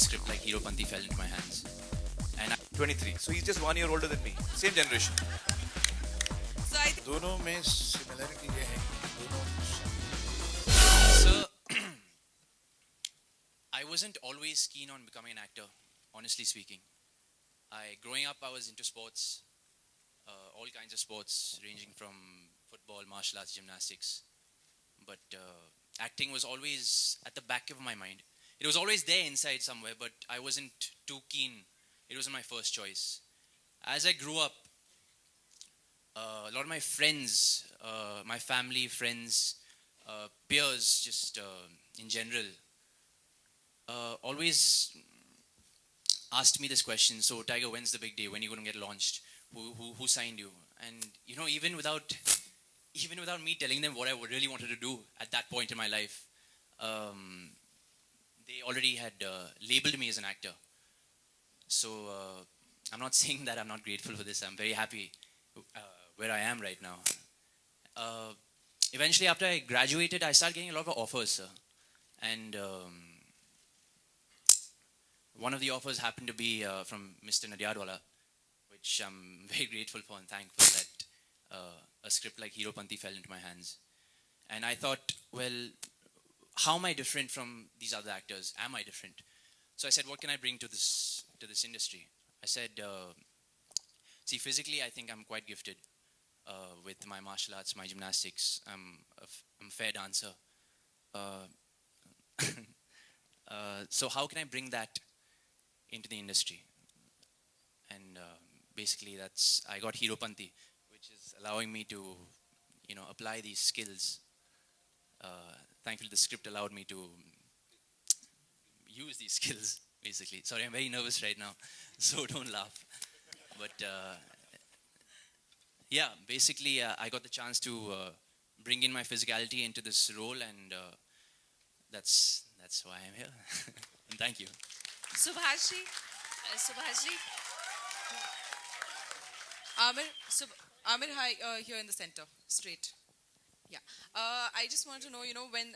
script like Hero Panti fell into my hands. And 23. So he's just 1 year older than me. Same generation. So I think दोनों में similarity ये है कि दोनों so I wasn't always keen on becoming an actor, honestly speaking. Growing up, I was into sports, all kinds of sports, ranging from football, martial arts, gymnastics. But acting was always at the back of my mind. It was always there inside somewhere, but I wasn't too keen. It wasn't my first choice. As I grew up, a lot of my friends, my family, friends, peers, just in general, always asked me this question. So, Tiger, when's the big day? When are you going to get launched? Who signed you? And you know, even without me telling them what I really wanted to do at that point in my life, they already had labeled me as an actor. So I'm not saying that I'm not grateful for this. I'm very happy where I am right now. Eventually, after I graduated, I started getting a lot of offers, sir. And one of the offers happened to be from Mr. Nadyadwala, which I'm very grateful for and thankful that a script like Hero Panti fell into my hands. And I thought, well, how am I different from these other actors? Am I different? So I said, what can I bring to this industry? I said, see, physically, I think I'm quite gifted with my martial arts, my gymnastics. I'm a fair dancer. So how can I bring that into the industry? And basically, I got Hero Panti, which is allowing me to, apply these skills. Thankfully, the script allowed me to use these skills, basically. Sorry, I'm very nervous right now, so don't laugh. But yeah, basically, I got the chance to bring in my physicality into this role, and that's why I'm here. And thank you. Subhashji, Amir, hi, here in the center, straight. Yeah. I just want to know, when,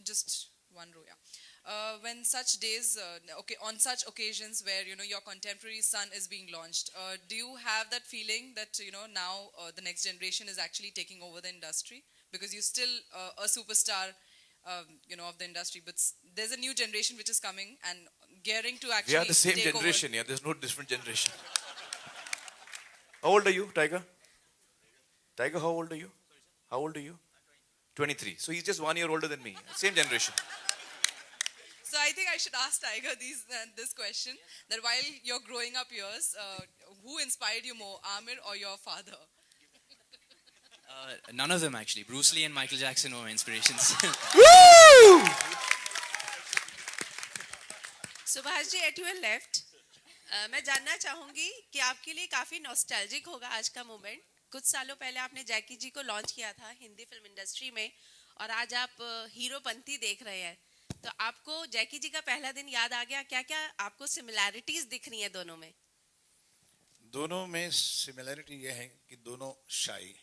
just one row, yeah. When such days, on such occasions where, your contemporary son is being launched, do you have that feeling that, now the next generation is actually taking over the industry? Because you're still a superstar, of the industry, but there's a new generation which is coming and gearing to actually We are the same take generation, over. yeah. There's no different generation. How old are you, Tiger? Tiger, how old are you? How old are you? 23. So he's just 1 year older than me. Same generation. So I think I should ask Tiger this question, that while your growing up years, who inspired you more, Amir or your father? None of them, actually. Bruce Lee and Michael Jackson were my inspirations. Woo! Subhash ji at your left मैं जानना चाहूँगी कि आपके लिए काफ़ी nostalgic होगा आज का मोमेंट. कुछ सालों पहले आपने जैकी जी को लॉन्च किया था हिंदी फिल्म इंडस्ट्री में और आज आप हीरो पंती देख रहे हैं. तो आपको जैकी जी का पहला दिन याद आ गया? क्या क्या आपको सिमिलैरिटीज दिख रही हैं दोनों में? दोनों में सिमिलरिटी ये है कि दोनों शाई,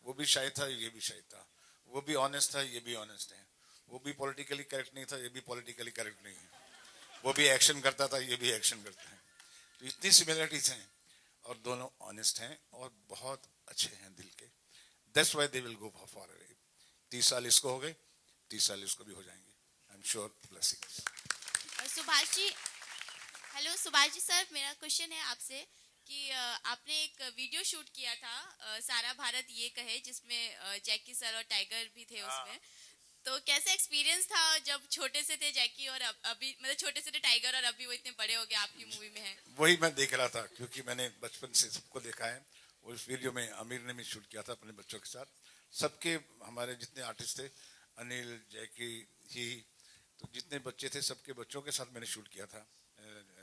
वो भी शाई था, ये भी शाई था. वो भी ऑनेस्ट था, ये भी ऑनेस्ट है. वो भी पॉलिटिकली करेक्ट नहीं था, ये भी पॉलिटिकली करेक्ट नहीं है. वो भी एक्शन करता था, ये भी एक्शन करता है. तो इतनी सिमिलरिटीज हैं और दोनों ऑनेस्ट हैं और बहुत अच्छे हैं दिल के. That's why they will go for away. 30 साल इसको हो गए, 30 साल इसको भी हो जाएंगे. I am sure. Blessings. Subhash ji, hello Subhash ji sir, मेरा क्वेश्चन है आपसे कि आपने एक वीडियो शूट किया था सारा भारत ये कहे, जिसमें जैकी सर और टाइगर भी थे उसमें. तो कैसा एक्सपीरियंस था जब छोटे से थे जैकी और अभी, मतलब छोटे से थे टाइगर और अभी वो इतने बड़े हो गए आपकी मूवी में हैं? वही मैं देख रहा था क्योंकि मैंने बचपन से सबको देखा है. उस वीडियो में आमिर ने भी शूट किया था अपने बच्चों के साथ. सबके हमारे जितने आर्टिस्ट थे, अनिल, जैकी ही, तो जितने बच्चे थे सबके बच्चों के साथ मैंने शूट किया था.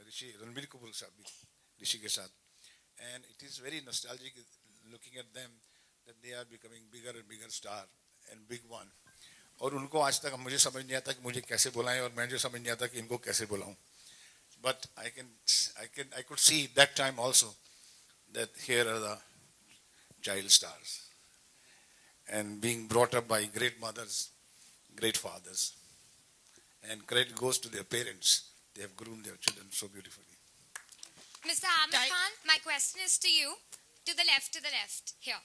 ऋषि, रणबीर कपूर के साथ भी, ऋषि के साथ. And it is very nostalgic looking at them that they are becoming bigger and bigger star and big one. और उनको आज तक मुझे समझ नहीं आता कि मुझे कैसे बुलाएं और मैं जो समझ नहीं आता कि इनको कैसे बुलाऊं. But I could see that time also that here are the child stars and being brought up by great mothers, great fathers, and credit goes to their parents they have groomed their children so beautifully. Mr. Amir Khan, my question is to you, to the left, here.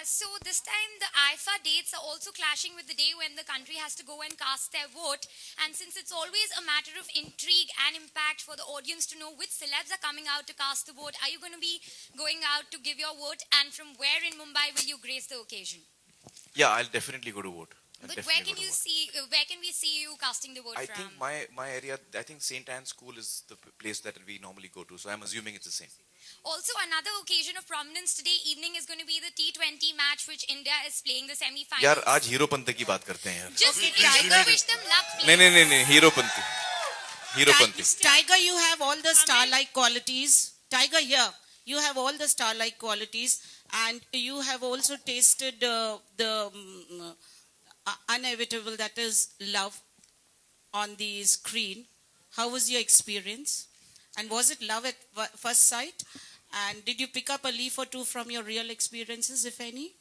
So this time the IFA dates are also clashing with the day when the country has to go and cast their vote. And since it's always a matter of intrigue and impact for the audience to know which celebs are coming out to cast the vote, are you going to be going out to give your vote? And from where in Mumbai will you grace the occasion? Yeah, I'll definitely go to vote. But where can we see you casting the vote I from? think my area, I think St. Anne's School is the place that we normally go to. So I'm assuming it's the same. Also, another occasion of prominence today evening is going to be the T20 match which India is playing the semi-finals. यार आज हीरोपंती की बात करते हैं यार. Just if you wish them luck, please. नहीं Heropanti. Tiger, you have all the star-like qualities. Tiger, here, you have all the star-like qualities, and you have also tasted the inevitable, that is love, on the screen. How was your experience? And was it love at first sight? And did you pick up a leaf or two from your real experiences, if any?